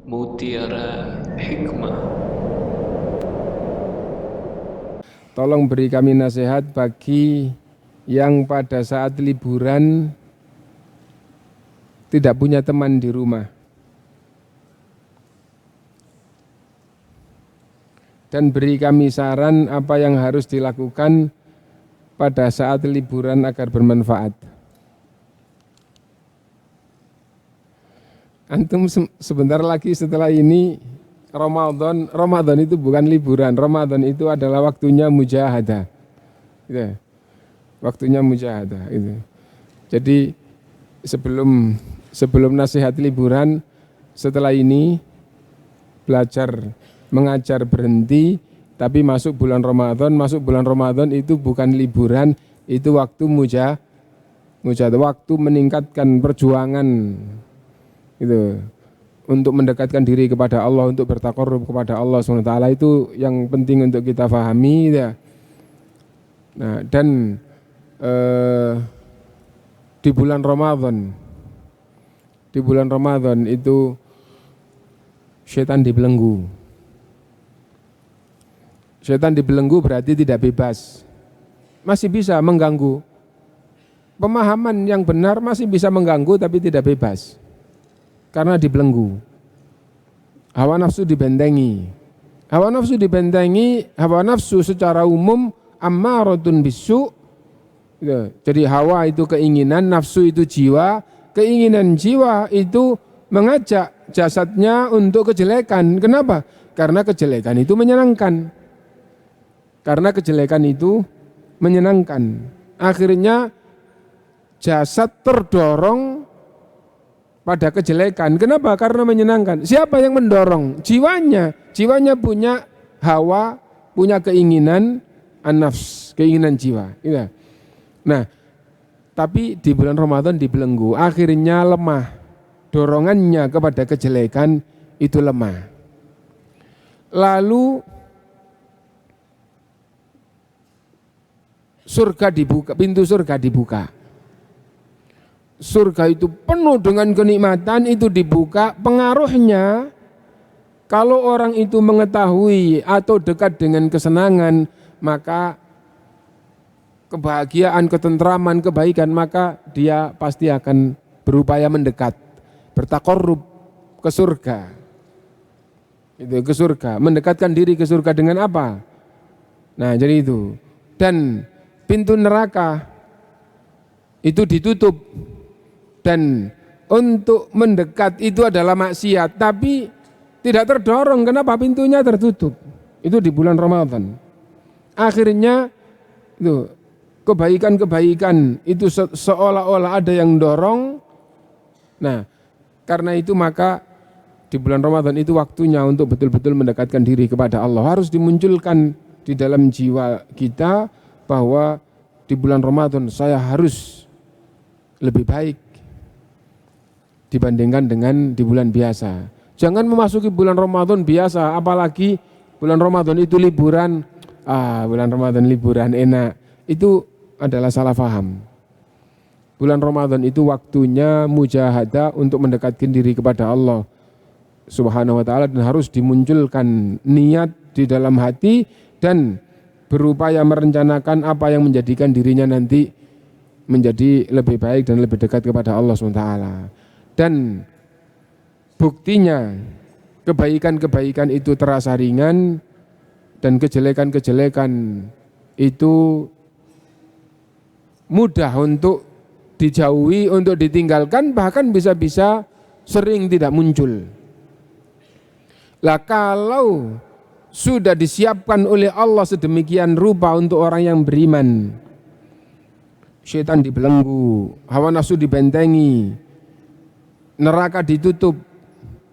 Mutiara Hikmah. Tolong beri kami nasihat bagi yang pada saat liburan tidak punya teman di rumah. Dan beri kami saran apa yang harus dilakukan pada saat liburan agar bermanfaat. Antum sebentar lagi setelah ini Ramadan itu bukan liburan, Ramadan itu adalah waktunya mujahadah. Gitu. Waktunya mujahadah itu. Jadi sebelum nasihat liburan, setelah ini belajar mengajar berhenti, tapi masuk bulan Ramadan itu bukan liburan, itu waktu mujahadah, waktu meningkatkan perjuangan itu untuk mendekatkan diri kepada Allah, untuk bertaqarrub kepada Allah SWT. Itu yang penting untuk kita pahami ya. Nah, dan di bulan Ramadan itu setan dibelenggu. Setan dibelenggu berarti tidak bebas, masih bisa mengganggu. Pemahaman yang benar masih bisa mengganggu tapi tidak bebas, karena dibelenggu. Hawa nafsu dibentengi. Hawa nafsu secara umum ammaratun bisu. Jadi hawa itu keinginan, nafsu itu jiwa. Keinginan jiwa itu mengajak jasadnya untuk kejelekan. Kenapa? Karena kejelekan itu menyenangkan. Akhirnya jasad terdorong pada kejelekan. Kenapa? Karena menyenangkan. Siapa yang mendorong? Jiwanya. Jiwanya punya hawa, punya keinginan an-nafs, keinginan jiwa. Ya. Nah, tapi di bulan Ramadan dibelenggu. Akhirnya lemah. Dorongannya kepada kejelekan itu lemah. Lalu surga dibuka, pintu surga dibuka. Surga itu penuh dengan kenikmatan, itu dibuka. Pengaruhnya kalau orang itu mengetahui atau dekat dengan kesenangan, maka kebahagiaan, ketentraman, kebaikan, maka dia pasti akan berupaya mendekat, bertaqarrub ke surga. Itu ke surga, mendekatkan diri ke surga dengan apa? Nah, jadi itu. Dan pintu neraka itu ditutup. Dan untuk mendekat itu adalah maksiat, tapi tidak terdorong. Kenapa? Pintunya tertutup. Itu di bulan Ramadan. Akhirnya itu kebaikan-kebaikan itu seolah-olah ada yang dorong. Nah, karena itu maka di bulan Ramadan itu waktunya untuk betul-betul mendekatkan diri kepada Allah. Harus dimunculkan di dalam jiwa kita bahwa di bulan Ramadan saya harus lebih baik dibandingkan dengan di bulan biasa. Jangan memasuki bulan Ramadan biasa, apalagi bulan Ramadan itu liburan. Bulan Ramadan liburan enak. Itu adalah salah paham. Bulan Ramadan itu waktunya mujahadah untuk mendekatkan diri kepada Allah Subhanahu wa ta'ala, dan harus dimunculkan niat di dalam hati dan berupaya merencanakan apa yang menjadikan dirinya nanti menjadi lebih baik dan lebih dekat kepada Allah SWT. Dan buktinya kebaikan-kebaikan itu terasa ringan dan kejelekan-kejelekan itu mudah untuk dijauhi, untuk ditinggalkan, bahkan bisa-bisa sering tidak muncul. Lah kalau sudah disiapkan oleh Allah sedemikian rupa untuk orang yang beriman, syaitan dibelenggu, hawa nafsu dibentengi, neraka ditutup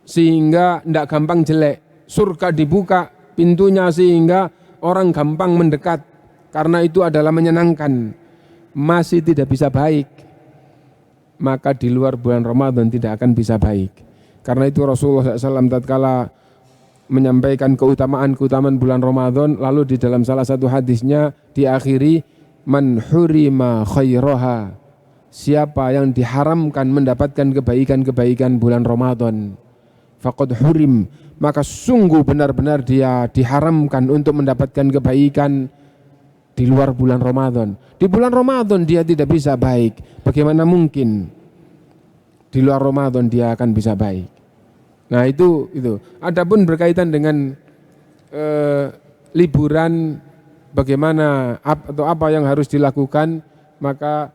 sehingga tidak gampang jelek, surga dibuka pintunya sehingga orang gampang mendekat karena itu adalah menyenangkan, masih tidak bisa baik, maka di luar bulan Ramadan tidak akan bisa baik. Karena itu Rasulullah SAW tatkala menyampaikan keutamaan bulan Ramadan, lalu di dalam salah satu hadisnya diakhiri man hurima khairaha, siapa yang diharamkan mendapatkan kebaikan-kebaikan bulan Ramadan, faqad hurim, maka sungguh benar-benar dia diharamkan untuk mendapatkan kebaikan di luar bulan Ramadan. Di bulan Ramadan dia tidak bisa baik, bagaimana mungkin di luar Ramadan dia akan bisa baik? Nah itu. Adapun berkaitan dengan liburan, bagaimana atau apa yang harus dilakukan, maka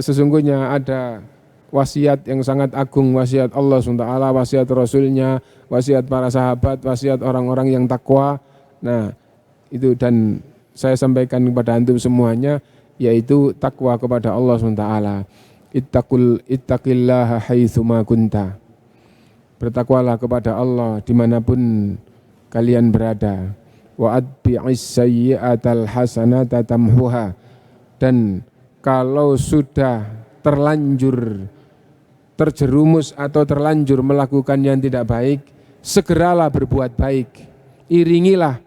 sesungguhnya ada wasiat yang sangat agung, wasiat Allah SWT, wasiat Rasulnya, wasiat para sahabat, wasiat orang-orang yang takwa. Nah itu, dan saya sampaikan kepada antum semuanya, yaitu takwa kepada Allah SWT. Ittaqillaha haitsuma kunta. Bertakwalah kepada Allah dimanapun kalian berada. Wa atbi'is sayyi'atal hasanata tamhuha. Dan kalau sudah terlanjur terjerumus atau terlanjur melakukan yang tidak baik, segeralah berbuat baik. Iringilah,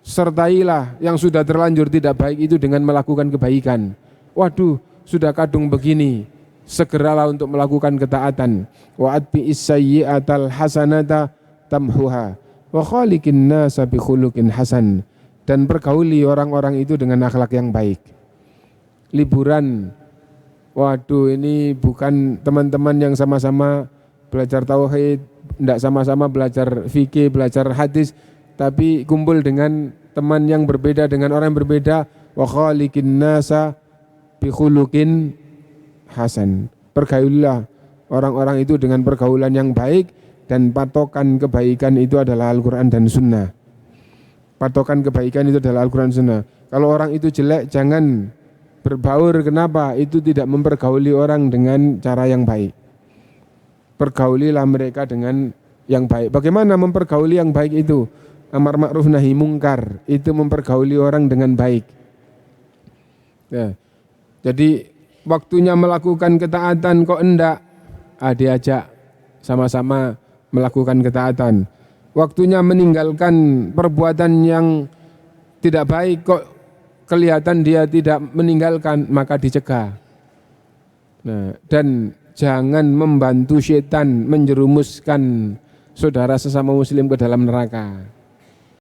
sertailah yang sudah terlanjur tidak baik itu dengan melakukan kebaikan. Waduh, sudah kadung begini, segeralah untuk melakukan ketaatan. Wa atbi'is sayyi'atal hasanata tamhuha wa khaliqin nasa bi khuluqin hasan. Dan pergauli orang-orang itu dengan akhlak yang baik. Liburan, waduh, ini bukan teman-teman yang sama-sama belajar tauhid, tidak sama-sama belajar fikih, belajar hadis, tapi kumpul dengan teman yang berbeda, dengan orang yang berbeda. Wa khaliqin nasa bi khuluqin hasan. Pergaulilah orang-orang itu dengan pergaulan yang baik, dan patokan kebaikan itu adalah Al-Quran dan Sunnah. Patokan kebaikan itu adalah Al-Quran dan Sunnah. Kalau orang itu jelek, jangan berbaur. Kenapa? Itu tidak mempergauli orang dengan cara yang baik. Pergaulilah mereka dengan yang baik. Bagaimana mempergauli yang baik itu? Amar ma'ruf nahi mungkar, itu mempergauli orang dengan baik. Ya. Jadi waktunya melakukan ketaatan kok enggak, diajak sama-sama melakukan ketaatan. Waktunya meninggalkan perbuatan yang tidak baik kok kelihatan dia tidak meninggalkan, maka dicegah. Nah, dan jangan membantu setan menjerumuskan saudara sesama muslim ke dalam neraka.